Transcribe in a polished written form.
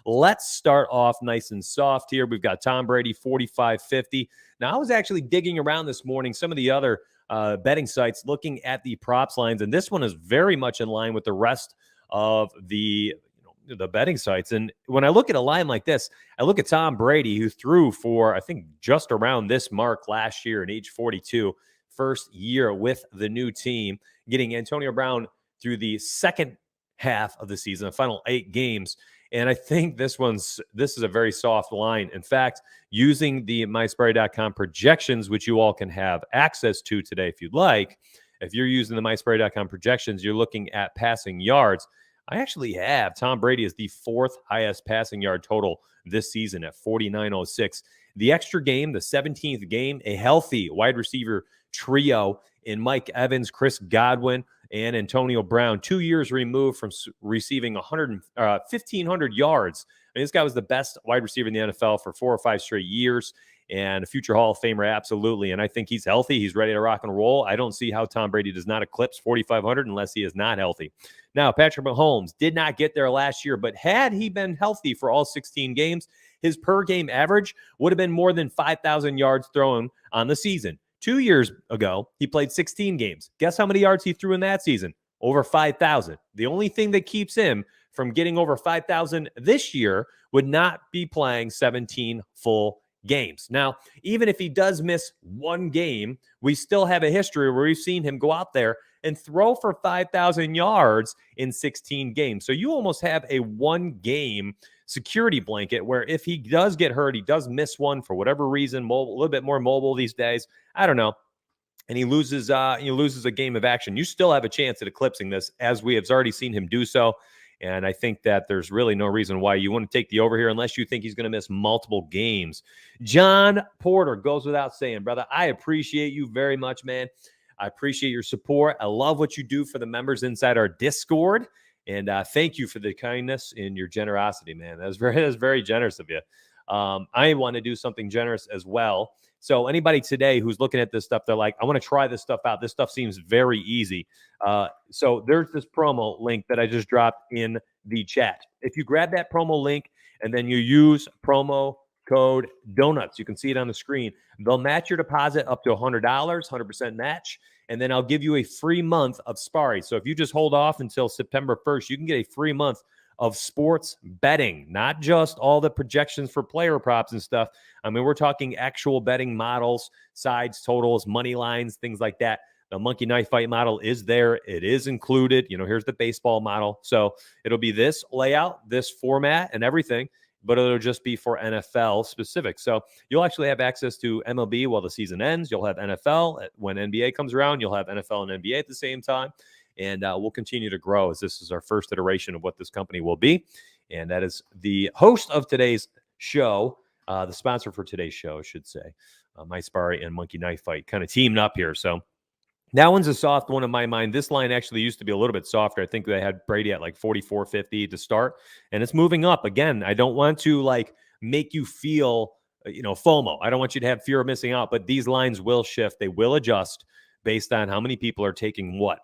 let's start off nice and soft here. We've got Tom Brady, 45.50. Now, I was actually digging around this morning, some of the other betting sites, looking at the props lines, and this one is very much in line with the rest of the betting sites. And when I look at a line like this, I look at Tom Brady, who threw for, I think, just around this mark last year at age 42, first year with the new team, getting Antonio Brown through the second half of the season, the final 8 games. And I think this is a very soft line. In fact, using the myspready.com projections, which you all can have access to today if you'd like, if you're using the myspready.com projections, you're looking at passing yards. I actually have Tom Brady as the 4th highest passing yard total this season at 49.06. The extra game, the 17th game, a healthy wide receiver trio in Mike Evans, Chris Godwin, and Antonio Brown, 2 years removed from receiving 1,500 yards. I mean, this guy was the best wide receiver in the NFL for 4 or 5 straight years, and a future Hall of Famer, absolutely. And I think he's healthy. He's ready to rock and roll. I don't see how Tom Brady does not eclipse 4,500 unless he is not healthy. Now, Patrick Mahomes did not get there last year, but had he been healthy for all 16 games, his per-game average would have been more than 5,000 yards thrown on the season. 2 years ago, he played 16 games. Guess how many yards he threw in that season? Over 5,000. The only thing that keeps him from getting over 5,000 this year would not be playing 17 full games. Now, even if he does miss one game, we still have a history where we've seen him go out there and throw for 5,000 yards in 16 games. So you almost have a one-game security blanket where if he does get hurt, he does miss one for whatever reason, a little bit more mobile these days, I don't know, and he loses a game of action, you still have a chance at eclipsing this, as we have already seen him do so. And I think that there's really no reason why you want to take the over here unless you think he's going to miss multiple games. John Porter, goes without saying, brother, I appreciate you very much, man. I appreciate your support. I love what you do for the members inside our Discord. And thank you for the kindness and your generosity, man. That's very generous of you. I want to do something generous as well. So anybody today who's looking at this stuff, they're like, I want to try this stuff out. This stuff seems very easy. So there's this promo link that I just dropped in the chat. If you grab that promo link and then you use promo code DONUTS, you can see it on the screen. They'll match your deposit up to $100, 100% match. And then I'll give you a free month of Sparry. So if you just hold off until September 1st, you can get a free month of sports betting, not just all the projections for player props and stuff. I mean, we're talking actual betting models, sides, totals, money lines, things like that. The monkey knife fight model is there. It is included. Here's the baseball model. So it'll be this layout, this format, and everything, but it'll just be for NFL specific. So you'll actually have access to MLB while the season ends. You'll have NFL. When NBA comes around, you'll have NFL and NBA at the same time. And we'll continue to grow as this is our first iteration of what this company will be. And that is the host of today's show, the sponsor for today's show, I should say, My Sparry and Monkey Knife Fight kind of teamed up here. So that one's a soft one in my mind. This line actually used to be a little bit softer. I think they had Brady at like 44.50 to start, and it's moving up. Again, I don't want to make you feel, FOMO. I don't want you to have fear of missing out, but these lines will shift. They will adjust based on how many people are taking what.